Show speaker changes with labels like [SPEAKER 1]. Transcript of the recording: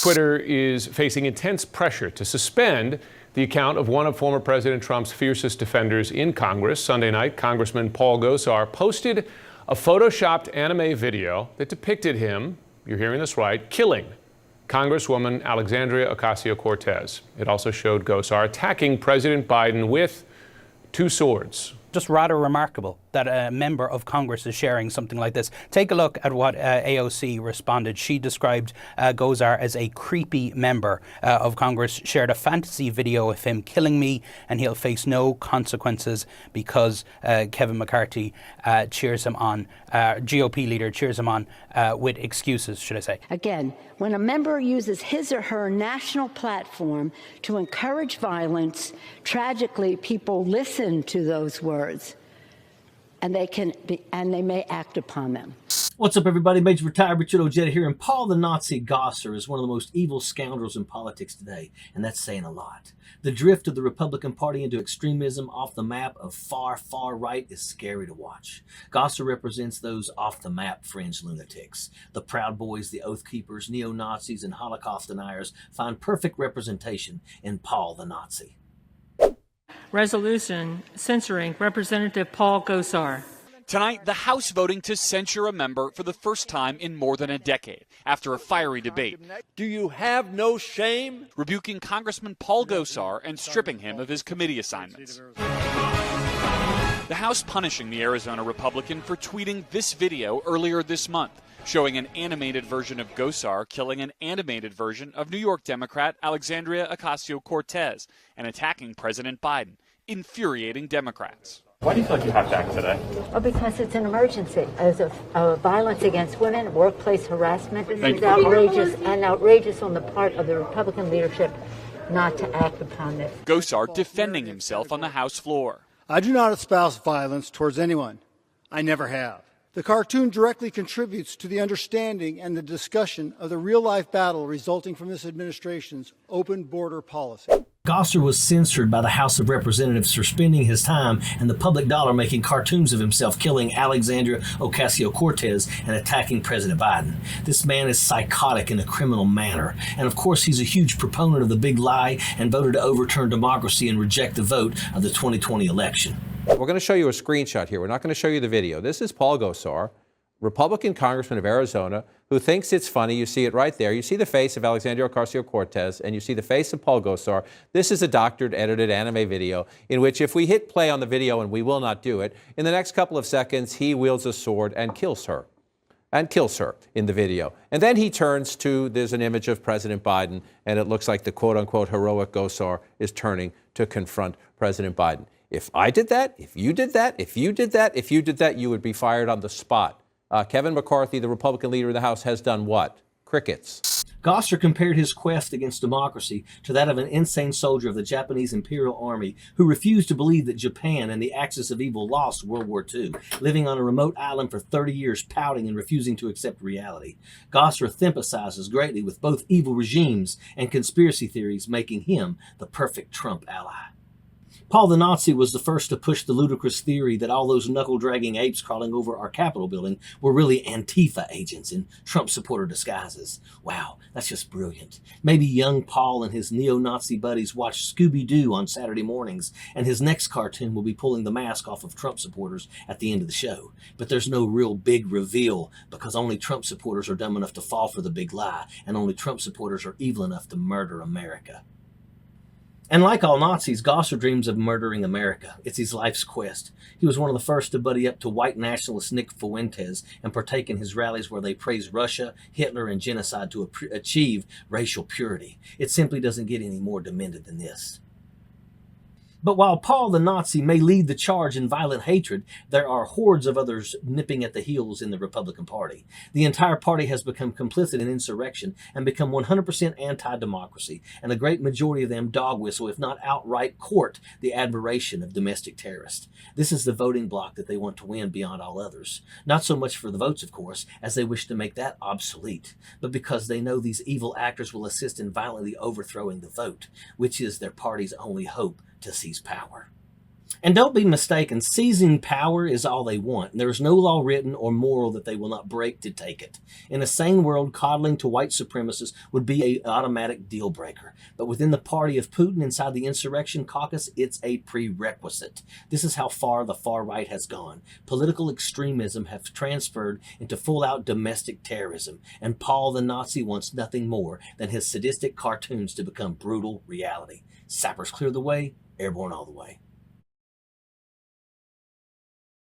[SPEAKER 1] Twitter is facing intense pressure to suspend the account of one of former President Trump's fiercest defenders in Congress. Sunday night, Congressman Paul Gosar posted a photoshopped anime video that depicted him, you're hearing this right, killing Congresswoman Alexandria Ocasio-Cortez. It also showed Gosar attacking President Biden with two swords.
[SPEAKER 2] Just rather remarkable that a member of Congress is sharing something like this. Take a look at what AOC responded. She described Gosar as a creepy member of Congress, shared a fantasy video of him killing me, and he'll face no consequences because Kevin McCarthy cheers him on, GOP leader cheers him on with excuses, should I say.
[SPEAKER 3] Again, when a member uses his or her national platform to encourage violence, tragically, people listen to those words, and they may act upon them.
[SPEAKER 4] What's up, everybody? Major Retired Richard Ojeda here, and Paul the Nazi Gosar is one of the most evil scoundrels in politics today, and that's saying a lot. The drift of the Republican Party into extremism off the map of far, far right is scary to watch. Gosar represents those off-the-map fringe lunatics. The Proud Boys, the Oath Keepers, neo-Nazis, and Holocaust deniers find perfect representation in Paul the Nazi.
[SPEAKER 5] Resolution censuring Representative Paul Gosar.
[SPEAKER 6] Tonight, the House voting to censure a member for the first time in more than a decade after a fiery debate.
[SPEAKER 7] Do you have no shame?
[SPEAKER 6] Rebuking Congressman Paul Gosar and stripping him of his committee assignments. The House punishing the Arizona Republican for tweeting this video earlier this month, showing an animated version of Gosar killing an animated version of New York Democrat Alexandria Ocasio-Cortez and attacking President Biden, infuriating Democrats.
[SPEAKER 8] Why do you feel like you have to act today?
[SPEAKER 3] Oh, because it's an emergency. As of violence against women, workplace harassment, this is outrageous on the part of the Republican leadership not to act upon this.
[SPEAKER 6] Gosar defending himself on the House floor.
[SPEAKER 9] I do not espouse violence towards anyone. I never have. The cartoon directly contributes to the understanding and the discussion of the real-life battle resulting from this administration's open border policy.
[SPEAKER 4] Gosar was censored by the House of Representatives for spending his time and the public dollar making cartoons of himself killing Alexandria Ocasio-Cortez and attacking President Biden. This man is psychotic in a criminal manner. And of course, he's a huge proponent of the big lie and voted to overturn democracy and reject the vote of the 2020 election.
[SPEAKER 10] We're going to show you a screenshot here. We're not going to show you the video. This is Paul Gosar, Republican congressman of Arizona, who thinks it's funny. You see it right there. You see the face of Alexandria Ocasio-Cortez, and you see the face of Paul Gosar. This is a doctored, edited anime video in which if we hit play on the video, and we will not do it, in the next couple of seconds, he wields a sword and kills her in the video. And then he turns to, there's an image of President Biden, and it looks like the quote-unquote heroic Gosar is turning to confront President Biden. If I did that, if you did that, if you did that, if you did that, you would be fired on the spot. Kevin McCarthy, the Republican leader of the House, has done what? Crickets.
[SPEAKER 4] Gosar compared his quest against democracy to that of an insane soldier of the Japanese Imperial Army who refused to believe that Japan and the Axis of Evil lost World War II, living on a remote island for 30 years, pouting and refusing to accept reality. Gosar sympathizes greatly with both evil regimes and conspiracy theories, making him the perfect Trump ally. Paul the Nazi was the first to push the ludicrous theory that all those knuckle-dragging apes crawling over our Capitol building were really Antifa agents in Trump supporter disguises. Wow, that's just brilliant. Maybe young Paul and his neo-Nazi buddies watch Scooby-Doo on Saturday mornings, and his next cartoon will be pulling the mask off of Trump supporters at the end of the show. But there's no real big reveal because only Trump supporters are dumb enough to fall for the big lie, and only Trump supporters are evil enough to murder America. And like all Nazis, Gosar dreams of murdering America. It's his life's quest. He was one of the first to buddy up to white nationalist Nick Fuentes and partake in his rallies where they praise Russia, Hitler, and genocide to achieve racial purity. It simply doesn't get any more demented than this. But while Paul the Nazi may lead the charge in violent hatred, there are hordes of others nipping at the heels in the Republican Party. The entire party has become complicit in insurrection and become 100% anti-democracy, and a great majority of them dog whistle, if not outright court, the admiration of domestic terrorists. This is the voting bloc that they want to win beyond all others. Not so much for the votes, of course, as they wish to make that obsolete, but because they know these evil actors will assist in violently overthrowing the vote, which is their party's only hope to seize power. And don't be mistaken, seizing power is all they want. There is no law written or moral that they will not break to take it. In a sane world, coddling to white supremacists would be an automatic deal breaker. But within the party of Putin, inside the insurrection caucus, it's a prerequisite. This is how far the far right has gone. Political extremism has transferred into full-out domestic terrorism. And Paul the Nazi wants nothing more than his sadistic cartoons to become brutal reality. Sappers clear the way, airborne all the way.